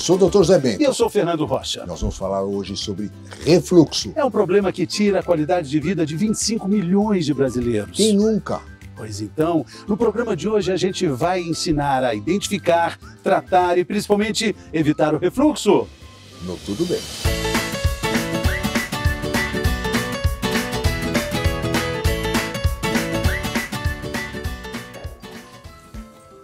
sou o Dr. Zé Bento. E eu sou o Fernando Rocha. Nós vamos falar hoje sobre refluxo. É um problema que tira a qualidade de vida de 25 milhões de brasileiros. Quem nunca? Pois então, no programa de hoje a gente vai ensinar a identificar, tratar e principalmente evitar o refluxo. No Tudo Bem.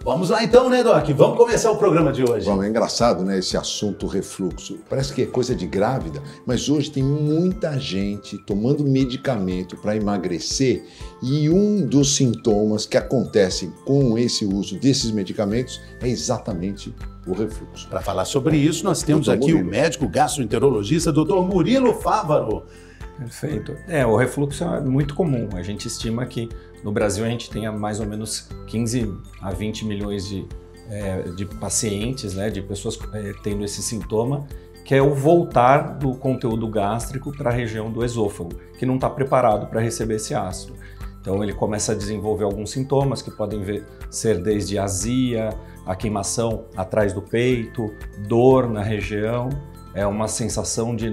Vamos lá então, né, Doc? Vamos começar o programa de hoje. Bom, é engraçado, né, esse assunto refluxo. Parece que é coisa de grávida, mas hoje tem muita gente tomando medicamento para emagrecer e um dos sintomas que acontecem com esse uso desses medicamentos é exatamente o refluxo. Para falar sobre isso, nós temos Dr. aqui Murilo. o médico gastroenterologista, Dr. Murilo Fávaro. Perfeito. O refluxo é muito comum. A gente estima que no Brasil a gente tenha mais ou menos 15 a 20 milhões de pacientes, né, de pessoas tendo esse sintoma, que é o voltar do conteúdo gástrico para a região do esôfago, que não está preparado para receber esse ácido. Então ele começa a desenvolver alguns sintomas que podem ser desde azia, a queimação atrás do peito, dor na região, uma sensação de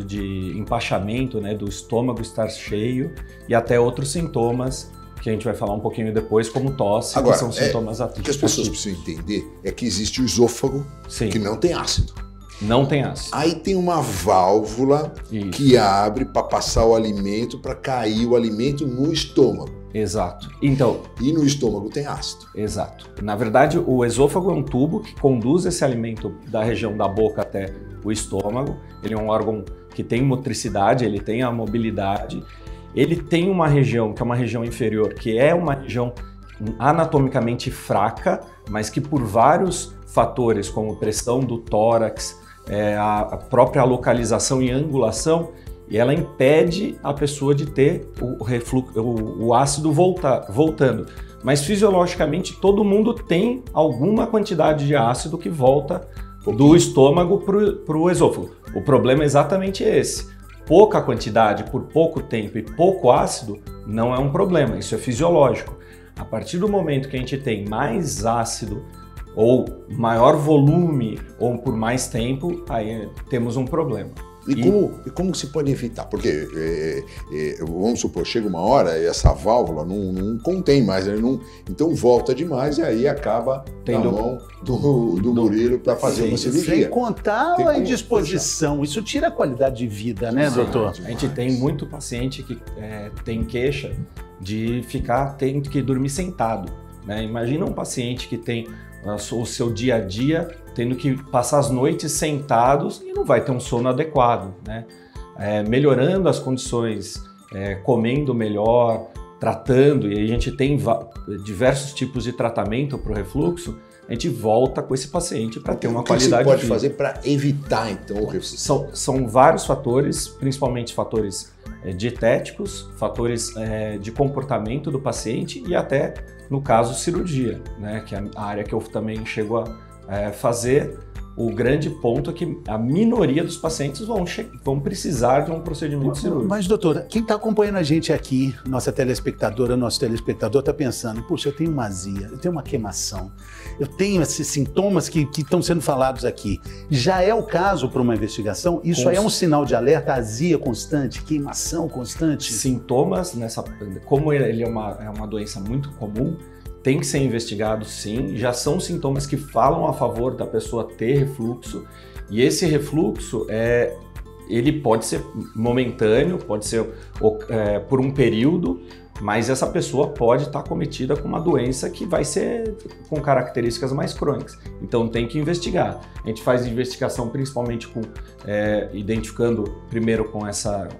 de empachamento, né, do estômago estar cheio e até outros sintomas que a gente vai falar um pouquinho depois, como tosse, Agora, que são sintomas atípicos. O que as pessoas precisam entender é que existe o esôfago, Sim. que não tem ácido. Não tem ácido. Aí tem uma válvula Isso. que abre para passar o alimento, para cair o alimento no estômago. Exato. Então, E no estômago tem ácido. exato. Na verdade, o esôfago é um tubo que conduz esse alimento da região da boca até o estômago. Ele é um órgão que tem motricidade, ele tem a mobilidade. Ele tem uma região, que é uma região inferior, que é uma região anatomicamente fraca, mas que por vários fatores, como pressão do tórax, a própria localização e angulação, e ela impede a pessoa de ter o ácido voltando. Mas fisiologicamente todo mundo tem alguma quantidade de ácido que volta do estômago para o esôfago. O problema é exatamente esse. Pouca quantidade por pouco tempo e pouco ácido não é um problema, isso é fisiológico. A partir do momento que a gente tem mais ácido ou maior volume ou por mais tempo, aí temos um problema. E como se pode evitar? Porque, vamos supor, chega uma hora e essa válvula não contém mais, então volta demais e aí acaba na mão do Murilo para fazer uma cirurgia. Sem contar a indisposição, isso tira a qualidade de vida, né, doutor? A gente tem muito paciente que tem queixa de ficar tendo que dormir sentado, né? Imagina um paciente que tem o seu dia a dia tendo que passar as noites sentados e não vai ter um sono adequado, né? Melhorando as condições, comendo melhor, tratando, e a gente tem diversos tipos de tratamento para o refluxo, a gente volta com esse paciente para ter uma qualidade de vida. O que você pode fazer para evitar, então, o refluxo? São vários fatores, principalmente fatores dietéticos, fatores de comportamento do paciente e até, no caso, cirurgia, né? Que é a área que eu também chego a fazer. O grande ponto é que a minoria dos pacientes vão precisar de um procedimento cirúrgico. Mas, doutora, quem está acompanhando a gente aqui, nossa telespectadora, nosso telespectador, está pensando, puxa, eu tenho uma azia, eu tenho uma queimação, eu tenho esses sintomas que estão sendo falados aqui. Já é o caso para uma investigação? Isso aí é um sinal de alerta, azia constante, queimação constante? Sintomas, como ele é uma doença muito comum, tem que ser investigado sim, já são sintomas que falam a favor da pessoa ter refluxo, e esse refluxo ele pode ser momentâneo, pode ser por um período, mas essa pessoa pode estar cometida com uma doença que vai ser com características mais crônicas. Então tem que investigar. A gente faz investigação principalmente identificando primeiro com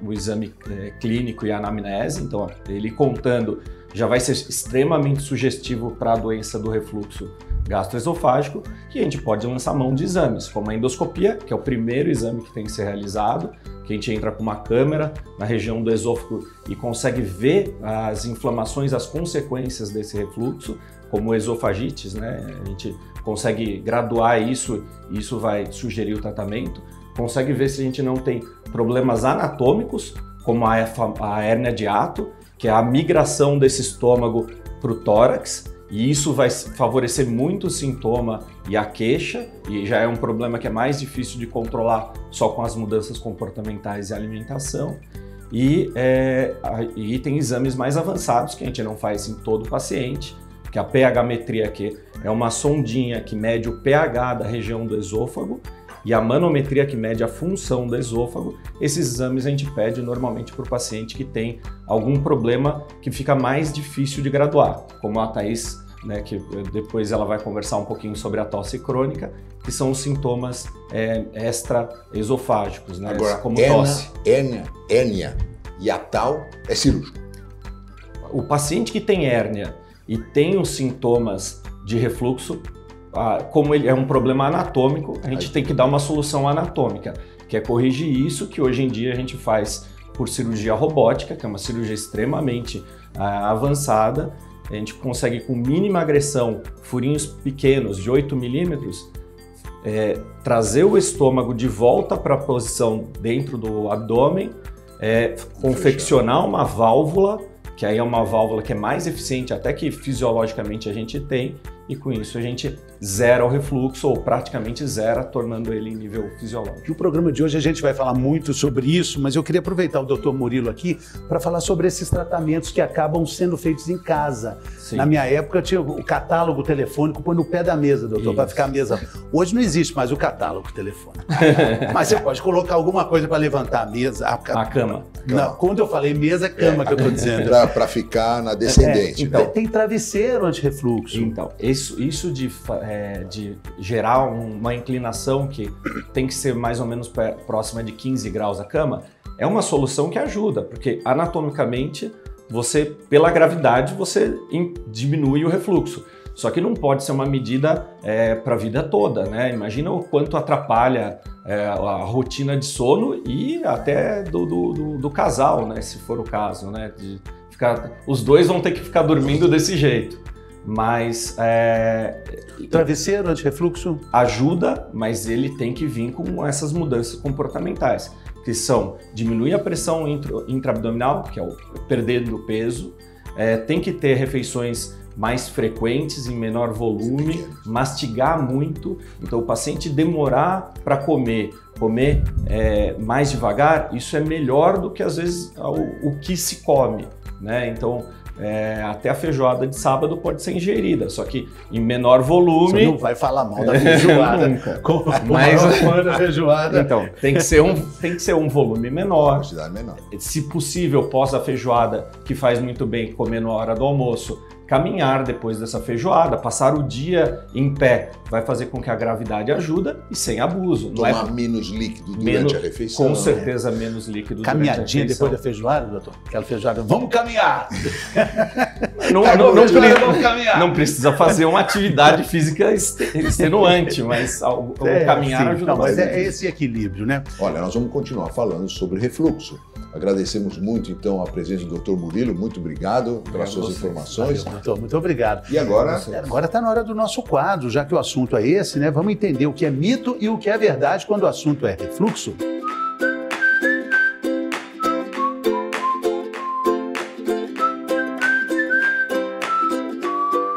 o exame clínico e a anamnese, então ele contando já vai ser extremamente sugestivo para a doença do refluxo gastroesofágico, que a gente pode lançar mão de exames, como a endoscopia, que é o primeiro exame que tem que ser realizado, que a gente entra com uma câmera na região do esôfago e consegue ver as inflamações, as consequências desse refluxo, como esofagites, né? A gente consegue graduar isso e isso vai sugerir o tratamento, consegue ver se a gente não tem problemas anatômicos, como a hérnia de hiato, que é a migração desse estômago para o tórax, e isso vai favorecer muito o sintoma e a queixa, e já é um problema que é mais difícil de controlar só com as mudanças comportamentais e alimentação. E tem exames mais avançados que a gente não faz em todo paciente, que a pH-metria, que é uma sondinha que mede o pH da região do esôfago, e a manometria, que mede a função do esôfago. Esses exames a gente pede normalmente para o paciente que tem algum problema que fica mais difícil de graduar, como a Thaís, né, que depois ela vai conversar um pouquinho sobre a tosse crônica, que são os sintomas extra-esofágicos, né? Agora, como tosse. Hérnia hiatal é cirúrgico. O paciente que tem hérnia e tem os sintomas de refluxo, como ele é um problema anatômico, a gente tem que dar uma solução anatômica, que é corrigir isso, que hoje em dia a gente faz por cirurgia robótica, que é uma cirurgia extremamente avançada. A gente consegue, com mínima agressão, furinhos pequenos de 8 milímetros, trazer o estômago de volta para a posição dentro do abdômen, confeccionar uma válvula, que aí é uma válvula que é mais eficiente até que fisiologicamente a gente tem, e com isso a gente zera o refluxo, ou praticamente zera, tornando ele em nível fisiológico. No programa de hoje a gente vai falar muito sobre isso, mas eu queria aproveitar o Dr. Murilo aqui para falar sobre esses tratamentos que acabam sendo feitos em casa. Sim. Na minha época tinha o catálogo telefônico, põe no pé da mesa, doutor, para ficar a mesa. Hoje não existe mais o catálogo telefônico. Mas você pode colocar alguma coisa para levantar a mesa. A cama. Não, quando eu falei mesa, é cama que eu estou dizendo. Para ficar na descendente. Então, tem travesseiro anti-refluxo. Então, isso de gerar uma inclinação que tem que ser mais ou menos próxima de 15 graus a cama, é uma solução que ajuda, porque anatomicamente, pela gravidade, você diminui o refluxo. Só que não pode ser uma medida para a vida toda, né? Imagina o quanto atrapalha a rotina de sono e até do casal, né? Se for o caso, né? Os dois vão ter que ficar dormindo desse jeito. Mas travesseiro anti-refluxo ajuda, mas ele tem que vir com essas mudanças comportamentais, que são diminuir a pressão intraabdominal, que é o perdendo peso, tem que ter refeições mais frequentes, em menor volume, mastigar muito. Então, o paciente demorar para comer mais devagar, isso é melhor do que às vezes o que se come, né? Então, até a feijoada de sábado pode ser ingerida, só que em menor volume. Você não vai falar mal da feijoada. Nunca. Mas da feijoada. Então, tem que ser um volume menor. Quantidade menor. Se possível, pós a feijoada, que faz muito bem comer na hora do almoço, caminhar depois dessa feijoada, passar o dia em pé, vai fazer com que a gravidade ajuda e sem abuso. Tomar menos líquido durante a refeição. Com certeza, menos líquido caminhadinha durante a refeição. Depois da feijoada, doutor? Aquela feijoada, vamos caminhar! Vamos caminhar! Não precisa fazer uma atividade física extenuante, mas o caminhar ajuda bastante. Mas é esse equilíbrio, né? Olha, nós vamos continuar falando sobre refluxo. Agradecemos muito, então, a presença do Dr. Murilo. Muito obrigado pelas suas informações. Valeu, doutor, muito obrigado. E agora? Agora está na hora do nosso quadro, já que o assunto é esse, né? Vamos entender o que é mito e o que é verdade quando o assunto é refluxo.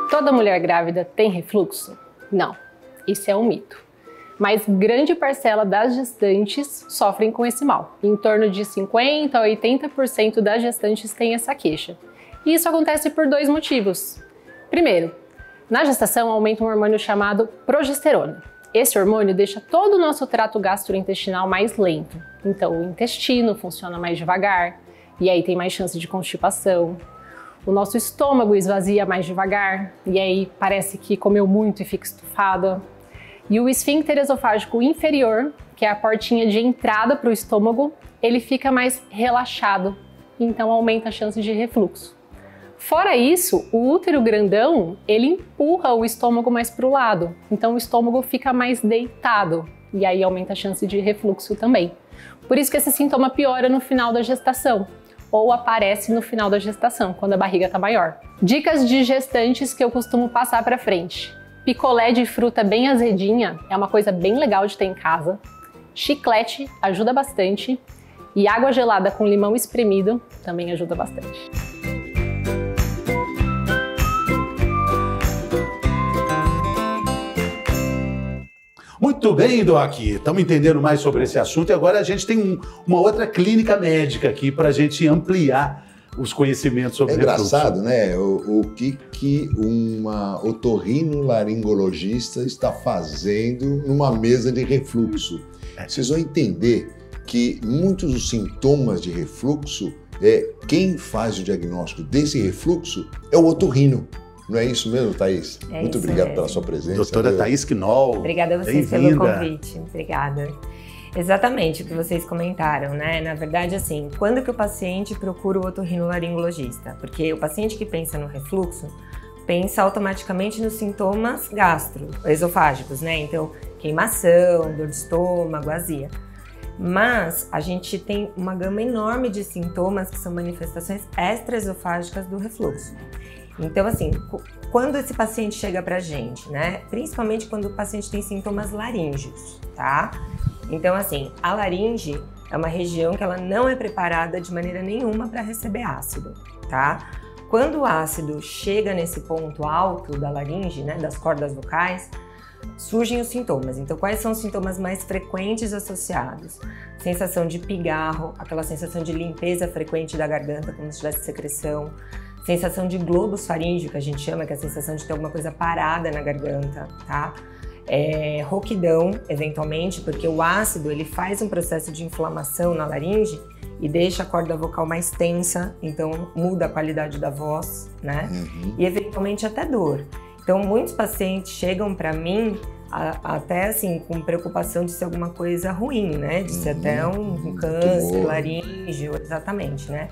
Toda mulher grávida tem refluxo? Não, isso é um mito. Mas grande parcela das gestantes sofrem com esse mal. Em torno de 50% a 80% das gestantes têm essa queixa. E isso acontece por dois motivos. Primeiro, na gestação aumenta um hormônio chamado progesterona. Esse hormônio deixa todo o nosso trato gastrointestinal mais lento. Então o intestino funciona mais devagar e aí tem mais chance de constipação. O nosso estômago esvazia mais devagar e aí parece que comeu muito e fica estufada. E o esfíncter esofágico inferior, que é a portinha de entrada para o estômago, ele fica mais relaxado, então aumenta a chance de refluxo. Fora isso, o útero grandão, ele empurra o estômago mais para o lado, então o estômago fica mais deitado, e aí aumenta a chance de refluxo também. Por isso que esse sintoma piora no final da gestação, ou aparece no final da gestação, quando a barriga está maior. Dicas de gestantes que eu costumo passar para frente. Picolé de fruta bem azedinha é uma coisa bem legal de ter em casa. Chiclete ajuda bastante. E água gelada com limão espremido também ajuda bastante. Muito bem, Doc. Estamos entendendo mais sobre esse assunto e agora a gente tem uma outra clínica médica aqui para a gente ampliar os conhecimentos sobre refluxo. É engraçado, né? O que uma otorrinolaringologista está fazendo numa mesa de refluxo. Vocês vão entender que muitos dos sintomas de refluxo, quem faz o diagnóstico desse refluxo é o otorrino. Não é isso mesmo, Thaís? Muito obrigado pela sua presença. Doutora Thaís Knoll. Obrigada a vocês pelo convite. Obrigada. Exatamente o que vocês comentaram, né? Na verdade, assim, quando que o paciente procura o otorrinolaringologista? Porque o paciente que pensa no refluxo pensa automaticamente nos sintomas gastroesofágicos, né? Então, queimação, dor de estômago, azia. Mas a gente tem uma gama enorme de sintomas que são manifestações extraesofágicas do refluxo. Então, assim, quando esse paciente chega pra gente, né? Principalmente quando o paciente tem sintomas laríngeos, tá? Então, assim, a laringe é uma região que ela não é preparada de maneira nenhuma para receber ácido, tá? Quando o ácido chega nesse ponto alto da laringe, né, das cordas vocais, surgem os sintomas. Então, quais são os sintomas mais frequentes associados? Sensação de pigarro, aquela sensação de limpeza frequente da garganta, como se tivesse secreção. Sensação de globus faríngeo, que a gente chama, que é a sensação de ter alguma coisa parada na garganta, tá? Rouquidão, eventualmente, porque o ácido ele faz um processo de inflamação na laringe e deixa a corda vocal mais tensa, então muda a qualidade da voz, né? E eventualmente até dor. Então muitos pacientes chegam para mim até assim com preocupação de ser alguma coisa ruim, né? De ser até um câncer laríngeo, exatamente, né?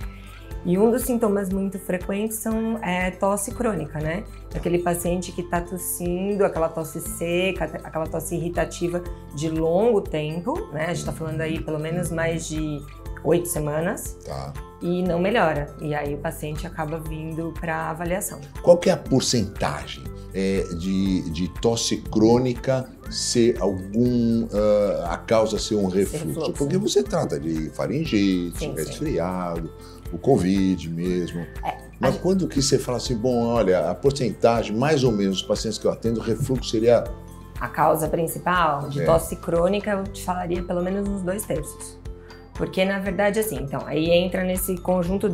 E um dos sintomas muito frequentes são tosse crônica, né? Aquele paciente que está tossindo, aquela tosse seca, aquela tosse irritativa de longo tempo, né? A gente está falando aí pelo menos mais de 8 semanas. Tá. E não melhora. E aí o paciente acaba vindo para avaliação. Qual que é a porcentagem de tosse crônica ser a causa ser um refluxo? Porque você trata de faringite, resfriado, o Covid mesmo. Mas quando que você fala assim, bom, olha, a porcentagem, mais ou menos, dos pacientes que eu atendo, o refluxo seria... A causa principal de tosse crônica, eu te falaria pelo menos uns 2/3. Porque, na verdade, assim, então, aí entra nesse conjunto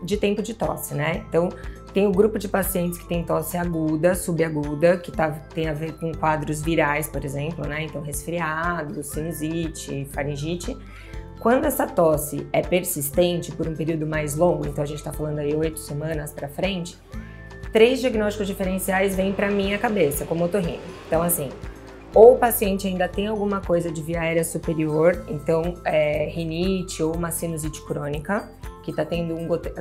de tempo de tosse, né? Então, tem o grupo de pacientes que tem tosse aguda, subaguda, que tem a ver com quadros virais, por exemplo, né? Então, resfriado, sinusite, faringite. Quando essa tosse é persistente por um período mais longo, então a gente está falando aí 8 semanas para frente, 3 diagnósticos diferenciais vêm para minha cabeça, como otorrino. Então, assim, ou o paciente ainda tem alguma coisa de via aérea superior, então rinite ou uma sinusite crônica, que está tendo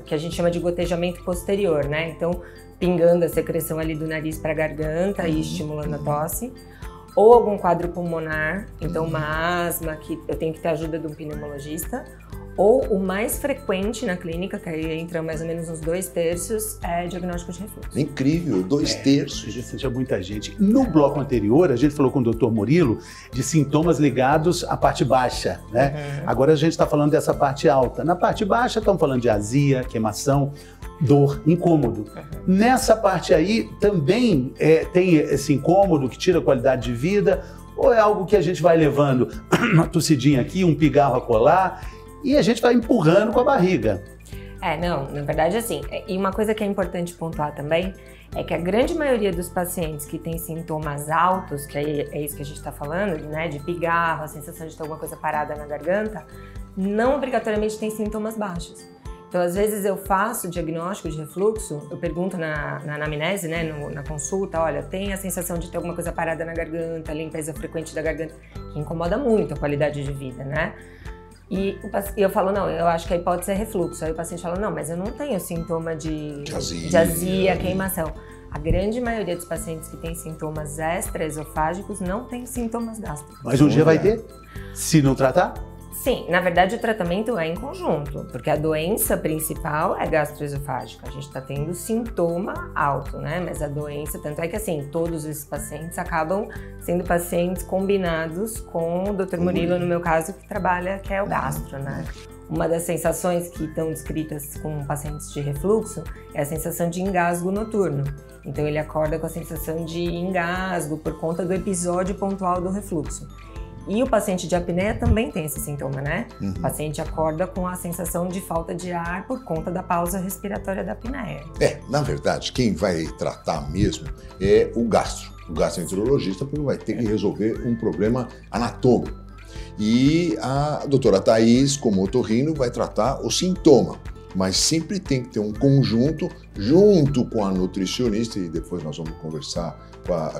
que a gente chama de gotejamento posterior, né? Então, pingando a secreção ali do nariz para a garganta e estimulando a tosse. Ou algum quadro pulmonar, então uma asma, que eu tenho que ter ajuda de um pneumologista. Ou o mais frequente na clínica, que aí entra mais ou menos uns 2/3, é diagnóstico de refluxo. Incrível, 2/3. A gente sentia muita gente. No bloco anterior, a gente falou com o Dr. Murilo de sintomas ligados à parte baixa, né? Agora a gente está falando dessa parte alta. Na parte baixa, estamos falando de azia, queimação, dor, incômodo. Nessa parte aí, também tem esse incômodo que tira a qualidade de vida, ou é algo que a gente vai levando uma tossidinha aqui, um pigarro a colar, e a gente vai empurrando com a barriga. Não, na verdade assim, e uma coisa que é importante pontuar também, é que a grande maioria dos pacientes que tem sintomas altos, que é isso que a gente está falando, né, de pigarro, a sensação de ter alguma coisa parada na garganta, não obrigatoriamente tem sintomas baixos. Então, às vezes eu faço diagnóstico de refluxo, eu pergunto na anamnese, né, na consulta, olha, tem a sensação de ter alguma coisa parada na garganta, limpeza frequente da garganta, que incomoda muito a qualidade de vida, né? E eu falo, não, eu acho que a hipótese é refluxo. Aí o paciente fala, não, mas eu não tenho sintoma de azia, queimação. A grande maioria dos pacientes que têm sintomas extraesofágicos não tem sintomas gástricos. Mas um dia vai ter, se não tratar? Sim, na verdade o tratamento é em conjunto, porque a doença principal é gastroesofágica. A gente está tendo sintoma alto, né? Mas a doença, tanto é que assim, todos esses pacientes acabam sendo pacientes combinados com o Dr. Murilo, no meu caso, que trabalha, que é o gastro, né? Uma das sensações que estão descritas com pacientes de refluxo é a sensação de engasgo noturno. Então ele acorda com a sensação de engasgo por conta do episódio pontual do refluxo. E o paciente de apneia também tem esse sintoma, né? O paciente acorda com a sensação de falta de ar por conta da pausa respiratória da apneia. Na verdade, quem vai tratar mesmo é o gastroenterologista, porque vai ter que resolver um problema anatômico. E a doutora Thaís, como otorrino, vai tratar o sintoma. Mas sempre tem que ter um conjunto junto com a nutricionista, e depois nós vamos conversar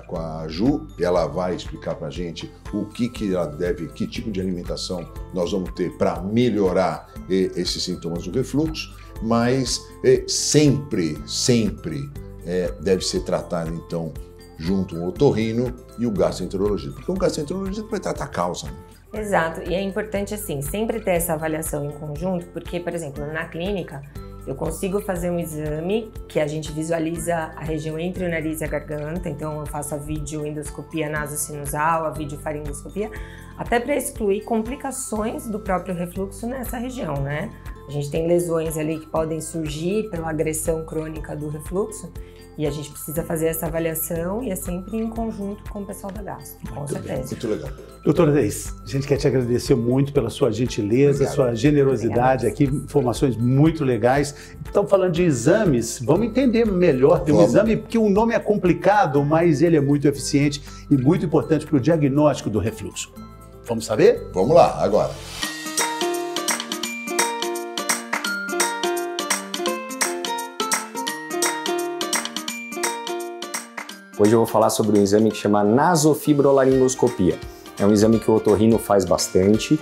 com a Ju, e ela vai explicar pra gente o que ela deve, que tipo de alimentação nós vamos ter para melhorar esses sintomas do refluxo, mas sempre deve ser tratado então junto o otorrino e o gastroenterologista, porque o gastroenterologista vai tratar a causa, né? Exato, e é importante assim, sempre ter essa avaliação em conjunto, porque, por exemplo, na clínica, eu consigo fazer um exame que a gente visualiza a região entre o nariz e a garganta, então eu faço a videoendoscopia nasosinusal, a videofaringoscopia, até para excluir complicações do próprio refluxo nessa região, né? A gente tem lesões ali que podem surgir pela agressão crônica do refluxo, e a gente precisa fazer essa avaliação e é sempre em conjunto com o pessoal da gastro, com certeza. Muito legal. Doutora Thaís, a gente quer te agradecer muito pela sua gentileza, sua generosidade aqui, informações muito legais. Estamos falando de exames, vamos entender melhor. Tem um exame, porque o nome é complicado, mas ele é muito eficiente e muito importante para o diagnóstico do refluxo. Vamos saber? Vamos lá, agora. Hoje eu vou falar sobre um exame que chama nasofibrolaringoscopia. É um exame que o otorrino faz bastante.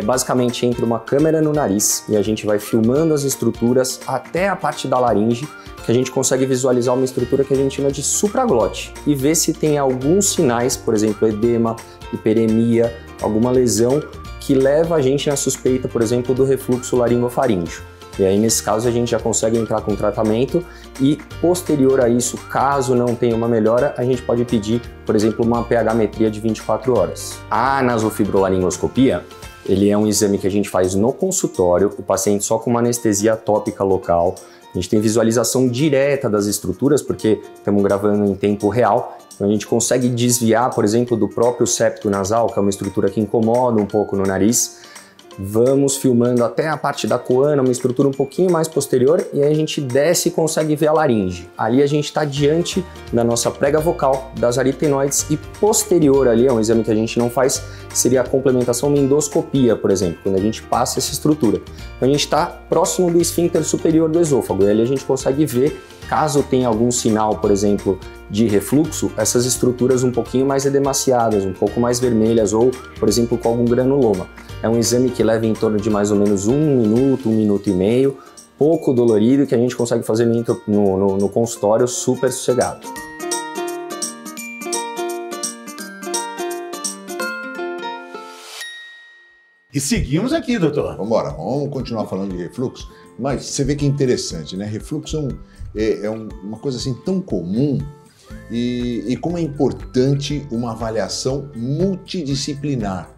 Basicamente entra uma câmera no nariz e a gente vai filmando as estruturas até a parte da laringe, que a gente consegue visualizar uma estrutura que a gente chama de supraglote e ver se tem alguns sinais, por exemplo, edema, hiperemia, alguma lesão que leva a gente na suspeita, por exemplo, do refluxo laringofaríngeo. E aí, nesse caso, a gente já consegue entrar com tratamento e, posterior a isso, caso não tenha uma melhora, a gente pode pedir, por exemplo, uma pH-metria de 24 horas. A nasofibrolaringoscopia, ele é um exame que a gente faz no consultório, o paciente só com uma anestesia tópica local. A gente tem visualização direta das estruturas, porque estamos gravando em tempo real. Então, a gente consegue desviar, por exemplo, do próprio septo nasal, que é uma estrutura que incomoda um pouco no nariz. Vamos filmando até a parte da coana, uma estrutura um pouquinho mais posterior, e aí a gente desce e consegue ver a laringe. Ali a gente está diante da nossa prega vocal, das aritenoides, e posterior ali, é um exame que a gente não faz, seria a complementação, uma endoscopia, por exemplo, quando a gente passa essa estrutura. Então a gente está próximo do esfíncter superior do esôfago, e ali a gente consegue ver, caso tenha algum sinal, por exemplo, de refluxo, essas estruturas um pouquinho mais edemaciadas, um pouco mais vermelhas, ou, por exemplo, com algum granuloma. É um exame que leva em torno de mais ou menos 1 minuto e meio, pouco dolorido, que a gente consegue fazer no consultório super sossegado. E seguimos aqui, doutor. Vamos embora, vamos continuar falando de refluxo, mas você vê que é interessante, né? Refluxo é uma coisa assim tão comum e como é importante uma avaliação multidisciplinar.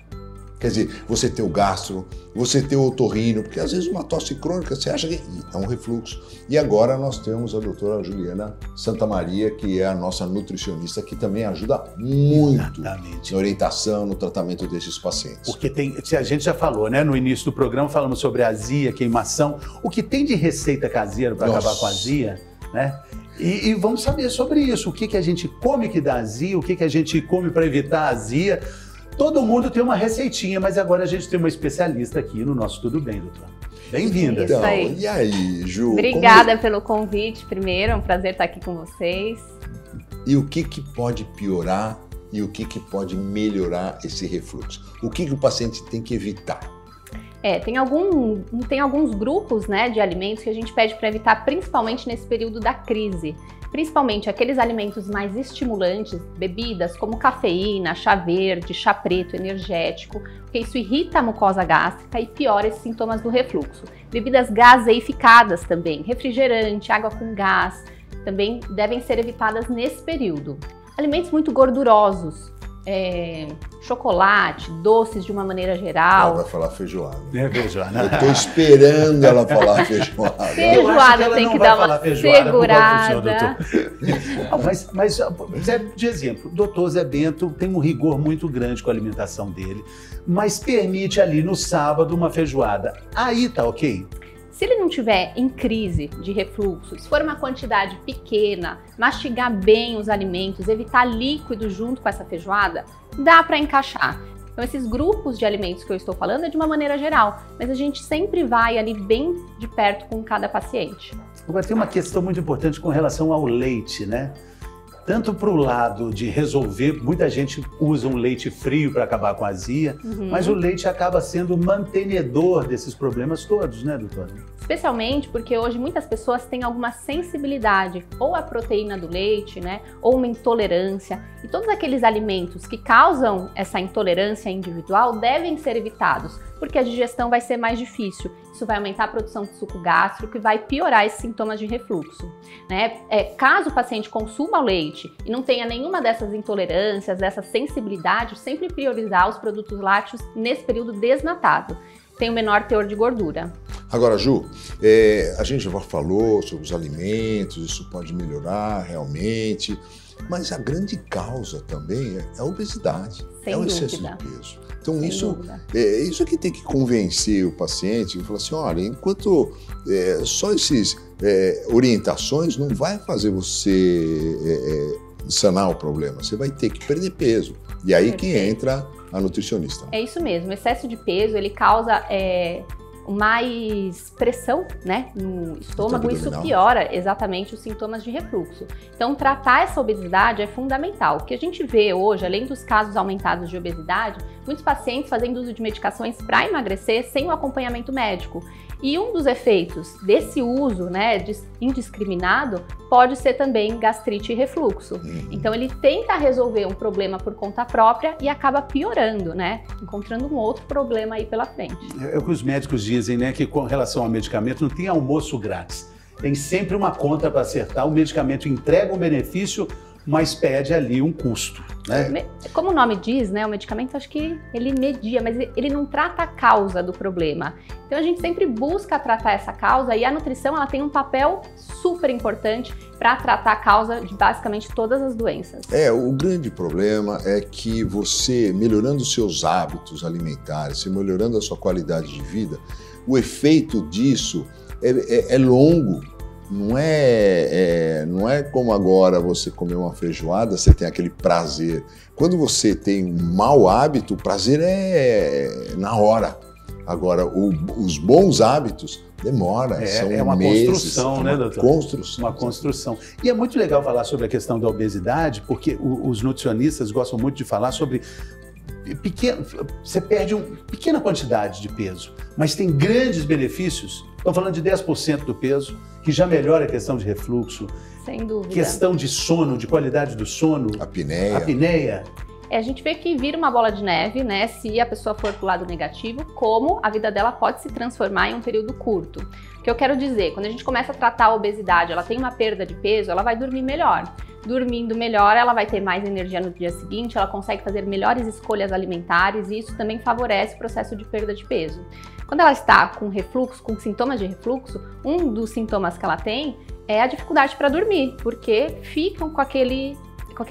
Quer dizer, você ter o gastro, você ter o otorrino, porque às vezes uma tosse crônica você acha que é um refluxo. E agora nós temos a doutora Juliana Santamaria, que é a nossa nutricionista, que também ajuda muito na orientação, no tratamento desses pacientes. Porque a gente já falou, né? No início do programa falamos sobre azia, queimação, o que tem de receita caseira para acabar com a azia, né? E vamos saber sobre isso, o que a gente come que dá azia, o que a gente come para evitar a azia. Todo mundo tem uma receitinha, mas agora a gente tem uma especialista aqui no nosso Tudo Bem, doutor. Bem-vinda. Então, e aí, Ju? Obrigada pelo convite, primeiro. É um prazer estar aqui com vocês. E o que pode piorar e o que pode melhorar esse refluxo? O que o paciente tem que evitar? Tem alguns grupos, né, de alimentos que a gente pede para evitar, principalmente nesse período da crise. principalmente aqueles alimentos mais estimulantes, bebidas como cafeína, chá verde, chá preto, energético, porque isso irrita a mucosa gástrica e piora esses sintomas do refluxo. Bebidas gaseificadas também, refrigerante, água com gás, também devem ser evitadas nesse período. Alimentos muito gordurosos, chocolate, doces de uma maneira geral. Ela vai falar feijoada. Feijoada. Eu tô esperando ela falar feijoada. Feijoada tem que dar uma segurada. Mas de exemplo, o doutor Zé Bento tem um rigor muito grande com a alimentação dele, mas permite ali no sábado uma feijoada. Aí tá ok? Se ele não tiver em crise de refluxo, se for uma quantidade pequena, mastigar bem os alimentos, evitar líquido junto com essa feijoada, dá para encaixar. Então esses grupos de alimentos que eu estou falando é de uma maneira geral, mas a gente sempre vai ali bem de perto com cada paciente. Agora tem uma questão muito importante com relação ao leite, né? Tanto para o lado de resolver, muita gente usa um leite frio para acabar com a azia, mas o leite acaba sendo mantenedor desses problemas todos, né, doutora? Especialmente porque hoje muitas pessoas têm alguma sensibilidade ou à proteína do leite, né, ou uma intolerância. E todos aqueles alimentos que causam essa intolerância individual devem ser evitados, porque a digestão vai ser mais difícil. Isso vai aumentar a produção de suco gástrico e vai piorar esses sintomas de refluxo, né? Caso o paciente consuma o leite e não tenha nenhuma dessas intolerâncias, dessa sensibilidade, sempre priorizar os produtos lácteos nesse período desnatado. Tem o menor teor de gordura. Agora, Ju, a gente já falou sobre os alimentos, isso pode melhorar realmente, mas a grande causa também é a obesidade, é o excesso de peso. Então isso que tem que convencer o paciente, e falar assim, olha, enquanto só esses orientações não vai fazer você sanar o problema, você vai ter que perder peso. E aí que entra a nutricionista. É isso mesmo, o excesso de peso ele causa mais pressão, né, no estômago, isso piora exatamente os sintomas de refluxo. Então, tratar essa obesidade é fundamental. O que a gente vê hoje, além dos casos aumentados de obesidade, muitos pacientes fazendo uso de medicações para emagrecer sem o acompanhamento médico. E um dos efeitos desse uso, né, indiscriminado pode ser também gastrite e refluxo. Então ele tenta resolver um problema por conta própria e acaba piorando, né, encontrando um outro problema aí pela frente. É o que os médicos dizem, né, que com relação ao medicamento não tem almoço grátis. Tem sempre uma conta para acertar, o medicamento entrega um benefício, mas pede ali um custo, né? Como o nome diz, né, o medicamento acho que ele media, mas ele não trata a causa do problema. Então a gente sempre busca tratar essa causa e a nutrição ela tem um papel super importante para tratar a causa de basicamente todas as doenças. O grande problema é que você, melhorando os seus hábitos alimentares, você melhorando a sua qualidade de vida, o efeito disso é longo. Não é como agora você comer uma feijoada, você tem aquele prazer. Quando você tem um mau hábito, o prazer é na hora. Agora, os bons hábitos demora, são uma meses. Construção, né, doutor? Uma construção. E é muito legal falar sobre a questão da obesidade, porque os nutricionistas gostam muito de falar sobre você perde uma pequena quantidade de peso, mas tem grandes benefícios. Estão falando de 10% do peso, que já melhora a questão de refluxo. Sem dúvida. Questão de sono, de qualidade do sono. Apneia. A gente vê que vira uma bola de neve, né, se a pessoa for pro lado negativo, como a vida dela pode se transformar em um período curto. O que eu quero dizer, quando a gente começa a tratar a obesidade, ela tem uma perda de peso, ela vai dormir melhor. Dormindo melhor, ela vai ter mais energia no dia seguinte, ela consegue fazer melhores escolhas alimentares e isso também favorece o processo de perda de peso. Quando ela está com refluxo, com sintomas de refluxo, um dos sintomas que ela tem é a dificuldade para dormir, porque ficam com aquele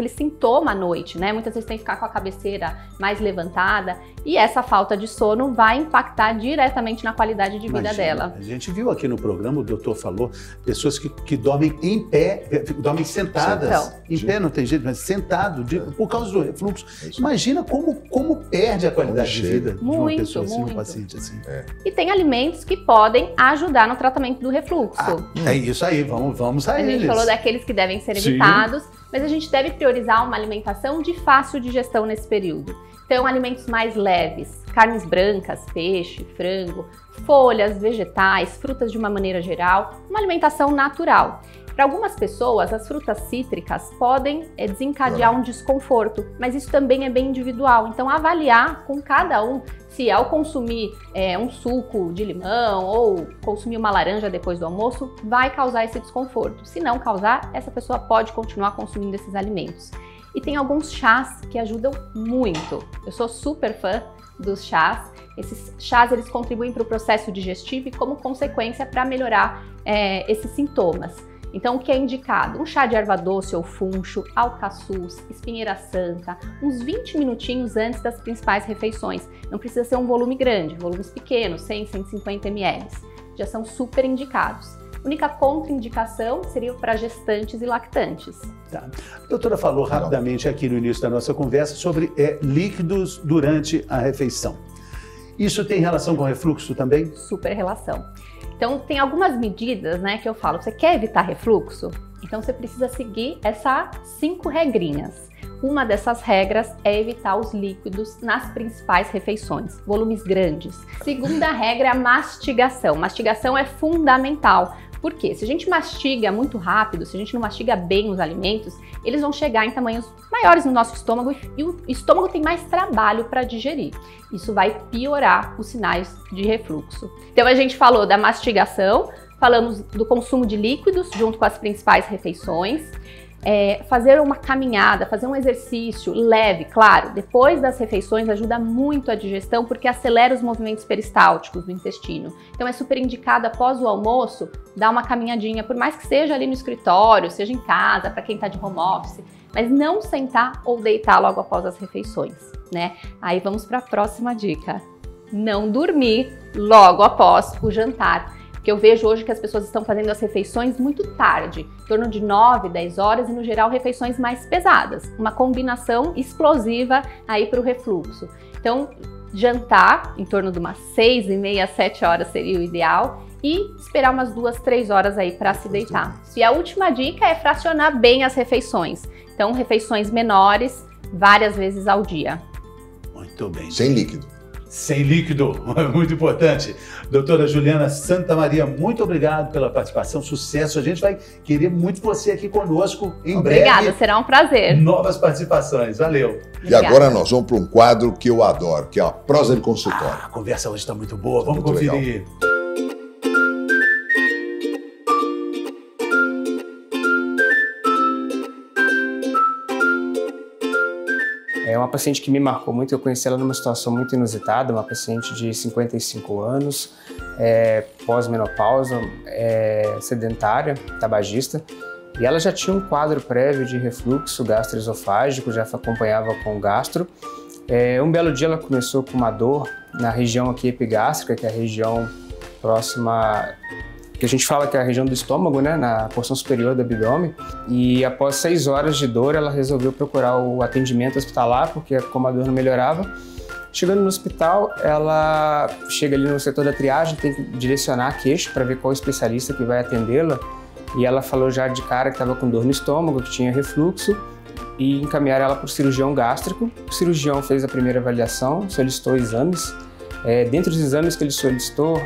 sintoma à noite, né? Muitas vezes tem que ficar com a cabeceira mais levantada e essa falta de sono vai impactar diretamente na qualidade de vida dela. A gente viu aqui no programa, o doutor falou, pessoas que dormem em pé, dormem sentadas. Então, em pé não tem jeito, mas sentado, por causa do refluxo. Imagina como perde a qualidade de vida de uma pessoa assim, um paciente assim. E tem alimentos que podem ajudar no tratamento do refluxo. É isso aí, vamos a eles. A gente falou daqueles que devem ser evitados, mas a gente deve priorizar uma alimentação de fácil digestão nesse período. Então, alimentos mais leves, carnes brancas, peixe, frango, folhas, vegetais, frutas de uma maneira geral, uma alimentação natural. Para algumas pessoas, as frutas cítricas podem desencadear um desconforto, mas isso também é bem individual. Então, avaliar com cada um se ao consumir um suco de limão ou consumir uma laranja depois do almoço vai causar esse desconforto. Se não causar, essa pessoa pode continuar consumindo esses alimentos. E tem alguns chás que ajudam muito. Eu sou super fã dos chás. Esses chás eles contribuem para o processo digestivo e como consequência para melhorar esses sintomas. Então, o que é indicado? Um chá de erva doce ou funcho, alcaçuz, espinheira santa, uns 20 minutinhos antes das principais refeições. Não precisa ser um volume grande, volumes pequenos, 100, 150 ml. Já são super indicados. A única contraindicação seria para gestantes e lactantes. Tá. A doutora falou rapidamente aqui no início da nossa conversa sobre líquidos durante a refeição. Isso tem relação com refluxo também? Super relação. Então, tem algumas medidas, né, que eu falo. Você quer evitar refluxo? Então, você precisa seguir essas 5 regrinhas. Uma dessas regras é evitar os líquidos nas principais refeições, volumes grandes. Segunda regra é a mastigação. Mastigação é fundamental. Por quê? Se a gente mastiga muito rápido, se a gente não mastiga bem os alimentos, eles vão chegar em tamanhos maiores no nosso estômago e o estômago tem mais trabalho para digerir. Isso vai piorar os sinais de refluxo. Então a gente falou da mastigação, falamos do consumo de líquidos junto com as principais refeições. Fazer uma caminhada, fazer um exercício leve, claro, depois das refeições ajuda muito a digestão porque acelera os movimentos peristálticos do intestino. Então é super indicado após o almoço dar uma caminhadinha, por mais que seja ali no escritório, seja em casa, para quem está de home office, mas não sentar ou deitar logo após as refeições, né? Aí vamos para a próxima dica: não dormir logo após o jantar. Porque eu vejo hoje que as pessoas estão fazendo as refeições muito tarde, em torno de 9, 10 horas e, no geral, refeições mais pesadas. Uma combinação explosiva aí para o refluxo. Então, jantar em torno de umas 6h30, 7 horas seria o ideal e esperar umas 2, 3 horas aí para se deitar. E a última dica é fracionar bem as refeições. Então, refeições menores, várias vezes ao dia. Muito bem. Sem líquido. Sem líquido, muito importante. Doutora Juliana Santamaria, muito obrigado pela participação, sucesso. A gente vai querer muito você aqui conosco em breve. Obrigada, será um prazer. Novas participações, valeu. Obrigada. E agora nós vamos para um quadro que eu adoro, que é a prosa de consultório. A conversa hoje está muito boa, vamos muito conferir. Legal. É uma paciente que me marcou muito, eu conheci ela numa situação muito inusitada, uma paciente de 55 anos, pós-menopausa, sedentária, tabagista, e ela já tinha um quadro prévio de refluxo gastroesofágico, já acompanhava com gastro. Um belo dia ela começou com uma dor na região aqui epigástrica, que é a região próxima, que a gente fala que é a região do estômago, né, na porção superior do abdômen, e após 6 horas de dor ela resolveu procurar o atendimento hospitalar, porque como a dor não melhorava. Chegando no hospital, ela chega ali no setor da triagem, tem que direcionar a queixa para ver qual especialista que vai atendê-la, e ela falou já de cara que estava com dor no estômago, que tinha refluxo, e encaminharam ela para o cirurgião gástrico. O cirurgião fez a primeira avaliação, solicitou exames. Dentre os exames que ele solicitou,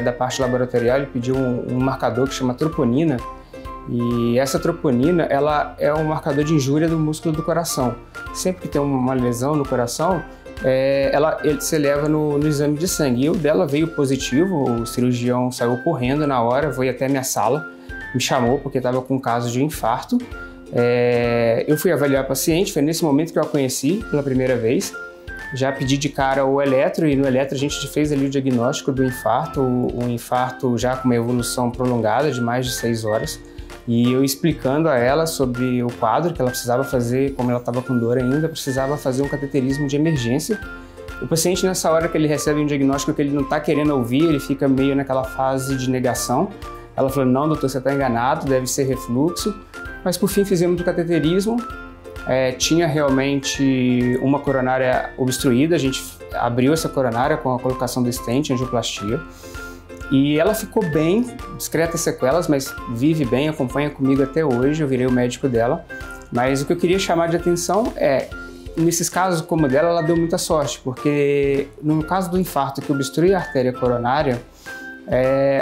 da parte laboratorial, ele pediu um marcador que chama troponina, e essa troponina ela é um marcador de injúria do músculo do coração. Sempre que tem uma lesão no coração, ele se leva no exame de sangue. E o dela veio positivo, o cirurgião saiu correndo na hora, veio até minha sala, me chamou porque estava com um caso de infarto. Eu fui avaliar a paciente, foi nesse momento que eu a conheci pela primeira vez. Já pedi de cara o eletro, e no eletro a gente fez ali o diagnóstico do infarto, um infarto já com uma evolução prolongada de mais de 6 horas. E eu explicando a ela sobre o quadro que ela precisava fazer, como ela estava com dor ainda, precisava fazer um cateterismo de emergência. O paciente, nessa hora que ele recebe um diagnóstico que ele não está querendo ouvir, ele fica meio naquela fase de negação. Ela falou: não, doutor, você está enganado, deve ser refluxo. Mas por fim fizemos o cateterismo. Tinha realmente uma coronária obstruída, a gente abriu essa coronária com a colocação do stent, angioplastia, e ela ficou bem, discretas sequelas, mas vive bem, acompanha comigo até hoje, eu virei o médico dela. Mas o que eu queria chamar de atenção nesses casos como o dela, ela deu muita sorte, porque no caso do infarto que obstrui a artéria coronária,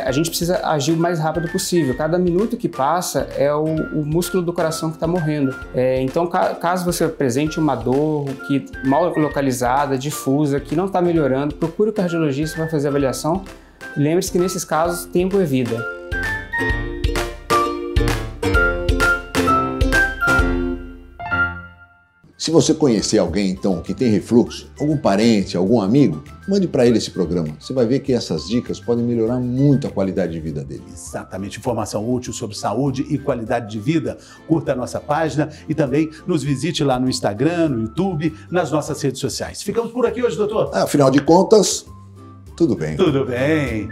a gente precisa agir o mais rápido possível. Cada minuto que passa é o músculo do coração que está morrendo. Então, caso você apresente uma dor que mal localizada, difusa, que não está melhorando, procure o cardiologista para fazer a avaliação. Lembre-se que nesses casos, tempo é vida. Se você conhecer alguém, então, que tem refluxo, algum parente, algum amigo, mande para ele esse programa. Você vai ver que essas dicas podem melhorar muito a qualidade de vida dele. Exatamente. Informação útil sobre saúde e qualidade de vida. Curta a nossa página e também nos visite lá no Instagram, no YouTube, nas nossas redes sociais. Ficamos por aqui hoje, doutor? Afinal de contas, tudo bem. Tudo bem.